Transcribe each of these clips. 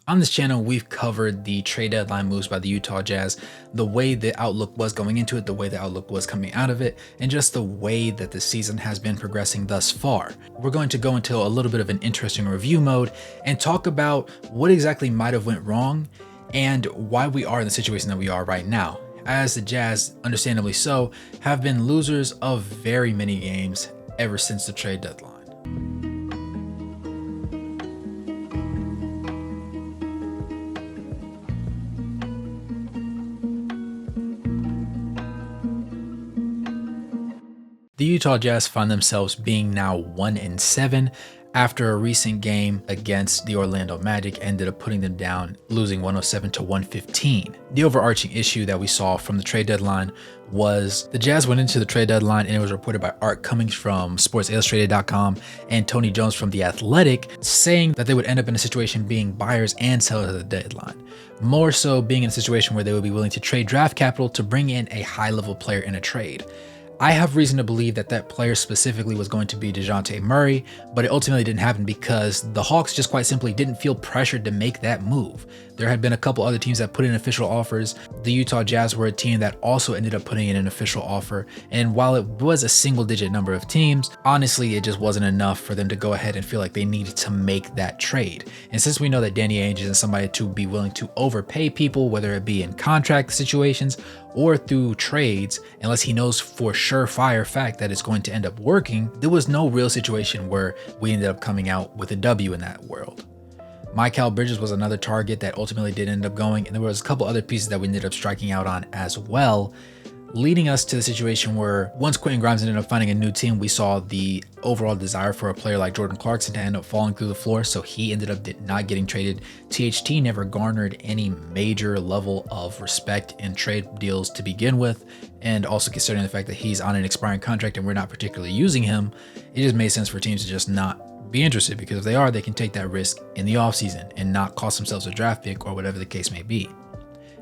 On this channel, we've covered the trade deadline moves by the Utah Jazz, the way the outlook was going into it, the way the outlook was coming out of it, and just the way that the season has been progressing thus far. We're going to go into a little bit of an interesting review mode and talk about what exactly might have went wrong and why we are in the situation that we are right now, as the Jazz, understandably so, have been losers of very many games ever since the trade deadline. The Utah Jazz find themselves being now 1-7 after a recent game against the Orlando Magic ended up putting them down, losing 107 to 115. The overarching issue that we saw from the trade deadline was the Jazz went into the trade deadline, and it was reported by Art Cummings from SportsIllustrated.com and Tony Jones from The Athletic, saying that they would end up in a situation being buyers and sellers at the deadline. More so being in a situation where they would be willing to trade draft capital to bring in a high-level player in a trade. I have reason to believe that that player specifically was going to be DeJounte Murray, but it ultimately didn't happen because the Hawks just quite simply didn't feel pressured to make that move. There had been a couple other teams that put in official offers. The Utah Jazz were a team that also ended up putting in an official offer, and while it was a single-digit number of teams, honestly, it just wasn't enough for them to go ahead and feel like they needed to make that trade. And since we know that Danny Ainge isn't somebody to be willing to overpay people, whether it be in contract situations or through trades, unless he knows for surefire fact that it's going to end up working, there was no real situation where we ended up coming out with a W in that world. Mikal Bridges was another target that ultimately did end up going, and there was a couple other pieces that we ended up striking out on as well, leading us to the situation where once Quentin Grimes ended up finding a new team, we saw the overall desire for a player like Jordan Clarkson to end up falling through the floor, so he ended up not getting traded. THT never garnered any major level of respect in trade deals to begin with, and also considering the fact that he's on an expiring contract and we're not particularly using him, it just made sense for teams to just not be interested, because if they are, they can take that risk in the offseason and not cost themselves a draft pick or whatever the case may be.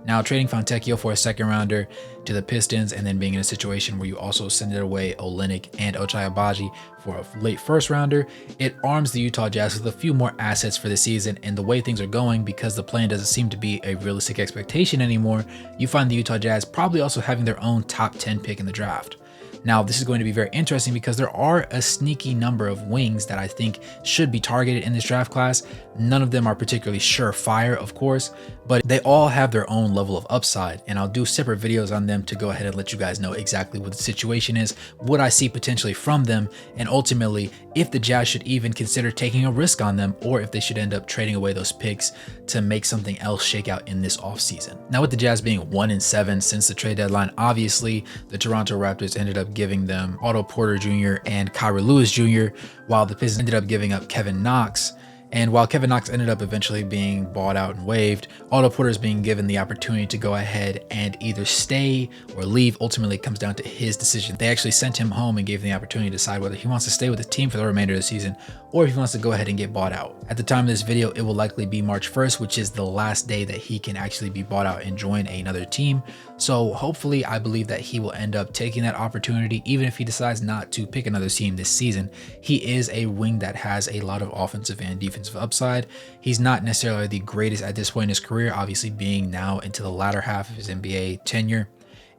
Now, trading Fontecchio for a second rounder to the Pistons and then being in a situation where you also send it away Olynyk and Ochai Agbaji for a late first rounder, it arms the Utah Jazz with a few more assets for the season. And the way things are going, because the plan doesn't seem to be a realistic expectation anymore, you find the Utah Jazz probably also having their own top 10 pick in the draft. Now, this is going to be very interesting because there are a sneaky number of wings that I think should be targeted in this draft class. None of them are particularly surefire, of course, but they all have their own level of upside, and I'll do separate videos on them to go ahead and let you guys know exactly what the situation is, what I see potentially from them, and ultimately if the Jazz should even consider taking a risk on them, or if they should end up trading away those picks to make something else shake out in this offseason. Now, with the Jazz being 1-7 since the trade deadline, obviously the Toronto Raptors ended up giving them Otto Porter Jr. and Kyra Lewis Jr., while the Pistons ended up giving up Kevin Knox. And while Kevin Knox ended up eventually being bought out and waived, Otto Porter is being given the opportunity to go ahead and either stay or leave. Ultimately, it comes down to his decision. They actually sent him home and gave him the opportunity to decide whether he wants to stay with the team for the remainder of the season or if he wants to go ahead and get bought out. At the time of this video, it will likely be March 1st, which is the last day that he can actually be bought out and join another team. So hopefully, I believe that he will end up taking that opportunity, even if he decides not to pick another team this season. He is a wing that has a lot of offensive and defensive upside. He's not necessarily the greatest at this point in his career, obviously being now into the latter half of his NBA tenure.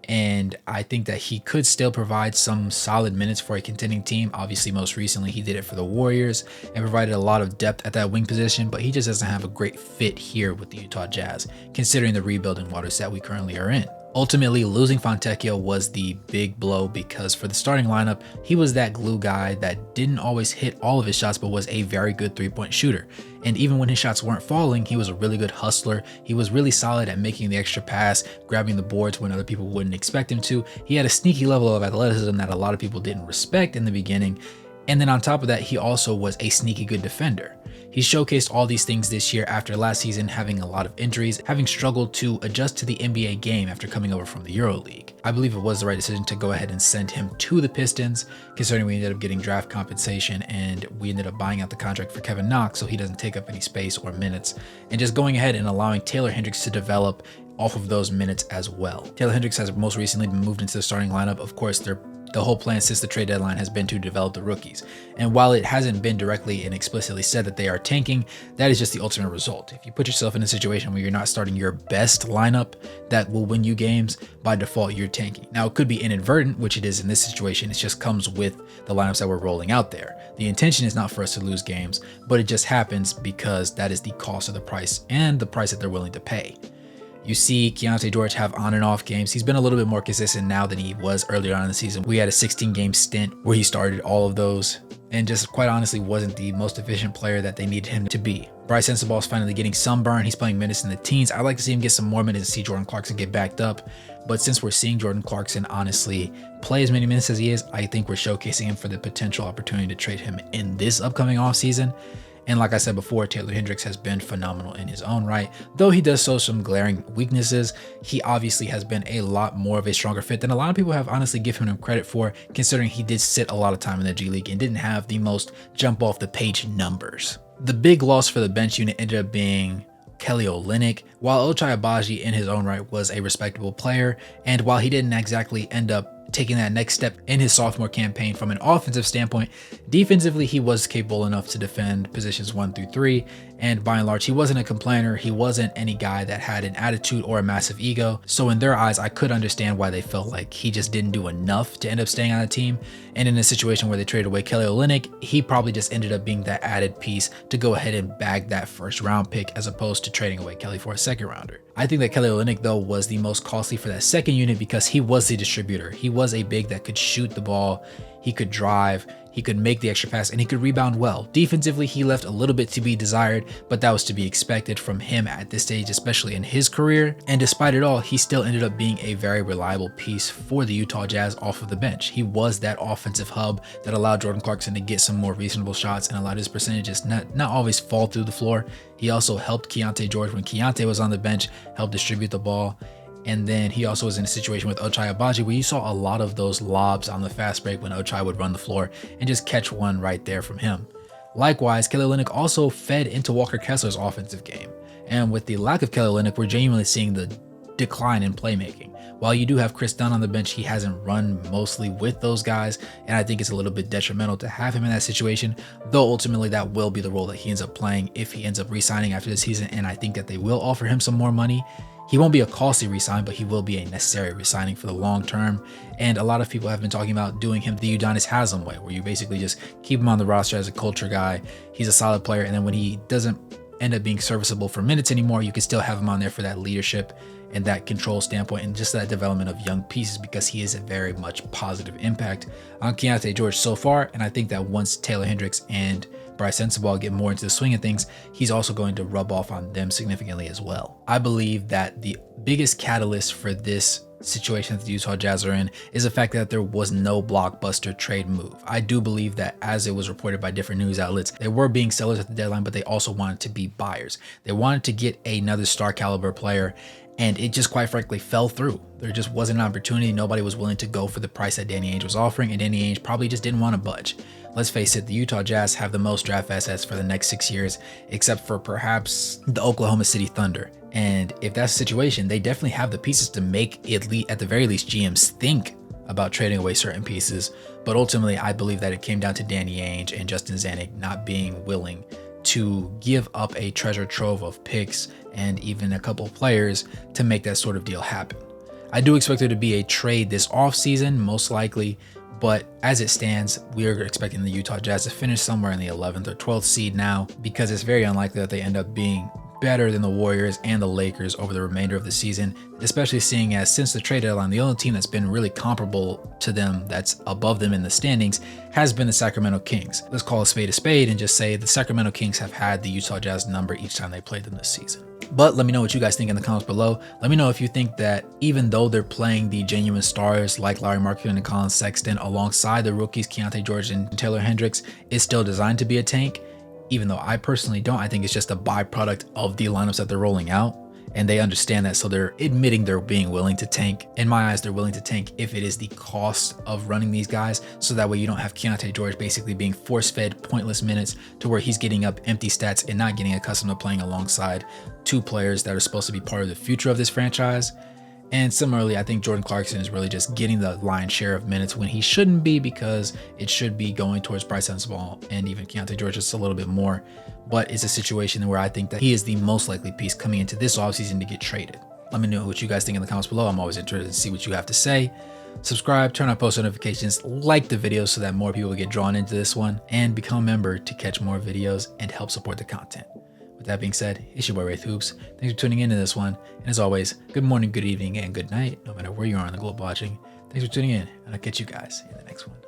And I think that he could still provide some solid minutes for a contending team. Obviously, most recently, he did it for the Warriors and provided a lot of depth at that wing position, but he just doesn't have a great fit here with the Utah Jazz, considering the rebuilding waters that we currently are in. Ultimately, losing Fontecchio was the big blow because for the starting lineup, he was that glue guy that didn't always hit all of his shots, but was a very good three-point shooter. And even when his shots weren't falling, he was a really good hustler. He was really solid at making the extra pass, grabbing the boards when other people wouldn't expect him to. He had a sneaky level of athleticism that a lot of people didn't respect in the beginning. And then on top of that, he also was a sneaky good defender. He showcased all these things this year after last season having a lot of injuries, having struggled to adjust to the NBA game after coming over from the EuroLeague. I believe it was the right decision to go ahead and send him to the Pistons, considering we ended up getting draft compensation and we ended up buying out the contract for Kevin Knox so he doesn't take up any space or minutes, and just going ahead and allowing Taylor Hendricks to develop off of those minutes as well. Taylor Hendricks has most recently been moved into the starting lineup. Of course, they're The whole plan since the trade deadline has been to develop the rookies. And while it hasn't been directly and explicitly said that they are tanking, that is just the ultimate result. If you put yourself in a situation where you're not starting your best lineup that will win you games, by default, you're tanking. Now, it could be inadvertent, which it is in this situation. It just comes with the lineups that we're rolling out there. The intention is not for us to lose games, but it just happens because that is the cost of the price and the price that they're willing to pay. You see Keyonte George have on and off games. He's been a little bit more consistent now than he was earlier on in the season. We had a 16-game stint where he started all of those and just quite honestly wasn't the most efficient player that they needed him to be. Bryce Sensabaugh is finally getting some burn. He's playing minutes in the teens. I'd like to see him get some more minutes and see Jordan Clarkson get backed up. But since we're seeing Jordan Clarkson honestly play as many minutes as he is, I think we're showcasing him for the potential opportunity to trade him in this upcoming offseason. And like I said before, Taylor Hendricks has been phenomenal in his own right. Though he does show some glaring weaknesses, he obviously has been a lot more of a stronger fit than a lot of people have honestly given him credit for, considering he did sit a lot of time in the G League and didn't have the most jump off the page numbers. The big loss for the bench unit ended up being Kelly Olynyk. While Ochai Agbaji in his own right was a respectable player, and while he didn't exactly end up taking that next step in his sophomore campaign from an offensive standpoint, defensively he was capable enough to defend positions 1 through 3, and by and large he wasn't a complainer. He wasn't any guy that had an attitude or a massive ego, so in their eyes I could understand why they felt like he just didn't do enough to end up staying on the team. And in a situation where they traded away Kelly Olynyk, he probably just ended up being that added piece to go ahead and bag that first round pick as opposed to trading away Kelly for a second rounder. I think that Kelly Olynyk though was the most costly for that second unit because he was the distributor. He was a big that could shoot the ball, he could drive, he could make the extra pass, and he could rebound well. Defensively, he left a little bit to be desired, but that was to be expected from him at this stage, especially in his career. And despite it all, he still ended up being a very reliable piece for the Utah Jazz off of the bench. He was that offensive hub that allowed Jordan Clarkson to get some more reasonable shots and allowed his percentages not always fall through the floor. He also helped Keyonte George when Keyonte was on the bench, helped distribute the ball. And then he also was in a situation with Ochai Agbaji where you saw a lot of those lobs on the fast break when Ochai would run the floor and just catch one right there from him. Likewise, Kelly Olynyk also fed into Walker Kessler's offensive game. And with the lack of Kelly Olynyk, we're genuinely seeing the decline in playmaking. While you do have Chris Dunn on the bench, he hasn't run mostly with those guys, and I think it's a little bit detrimental to have him in that situation, though ultimately that will be the role that he ends up playing if he ends up re-signing after this season, and I think that they will offer him some more money. He won't be a costly resign, but he will be a necessary resigning for the long term. And a lot of people have been talking about doing him the Udonis Haslem way, where you basically just keep him on the roster as a culture guy. He's a solid player, and then when he doesn't end up being serviceable for minutes anymore, you can still have him on there for that leadership and that control standpoint and just that development of young pieces, because he is a very much positive impact on Keyonte George so far. And I think that once Taylor Hendricks and Bryce Sensabaugh get more into the swing of things, he's also going to rub off on them significantly as well. I believe that the biggest catalyst for this situation that the Utah Jazz are in is the fact that there was no blockbuster trade move. I do believe that, as it was reported by different news outlets, they were being sellers at the deadline, but they also wanted to be buyers. They wanted to get another star caliber player, and it just quite frankly fell through. There just wasn't an opportunity. Nobody was willing to go for the price that Danny Ainge was offering, and Danny Ainge probably just didn't want to budge. Let's face it, the Utah Jazz have the most draft assets for the next 6 years, except for perhaps the Oklahoma City Thunder. And if that's the situation, they definitely have the pieces to make it, at the very least, GMs think about trading away certain pieces. But ultimately, I believe that it came down to Danny Ainge and Justin Zanik not being willing to give up a treasure trove of picks and even a couple of players to make that sort of deal happen. I do expect there to be a trade this offseason, most likely, but as it stands, we are expecting the Utah Jazz to finish somewhere in the 11th or 12th seed now, because it's very unlikely that they end up being better than the Warriors and the Lakers over the remainder of the season, especially seeing as since the trade deadline, the only team that's been really comparable to them, that's above them in the standings, has been the Sacramento Kings. Let's call a spade and just say the Sacramento Kings have had the Utah Jazz number each time they played them this season. But let me know what you guys think in the comments below. Let me know if you think that even though they're playing the genuine stars like Lauri Markkanen and Collin Sexton alongside the rookies Keyonte George and Taylor Hendricks, it's still designed to be a tank. Even though I personally don't, I think it's just a byproduct of the lineups that they're rolling out, and they understand that, so they're admitting they're being willing to tank. In my eyes, they're willing to tank if it is the cost of running these guys, so that way you don't have Keyonte George basically being force-fed pointless minutes to where he's getting up empty stats and not getting accustomed to playing alongside two players that are supposed to be part of the future of this franchise. And similarly, I think Jordan Clarkson is really just getting the lion's share of minutes when he shouldn't be, because it should be going towards Bryce Sensabaugh and even Keontae George just a little bit more. But it's a situation where I think that he is the most likely piece coming into this offseason to get traded. Let me know what you guys think in the comments below. I'm always interested to see what you have to say. Subscribe, turn on post notifications, like the video so that more people get drawn into this one, and become a member to catch more videos and help support the content. With that being said, it's your boy Wraith Hoops. Thanks for tuning into this one. And as always, good morning, good evening, and good night, no matter where you are on the globe watching. Thanks for tuning in, and I'll catch you guys in the next one.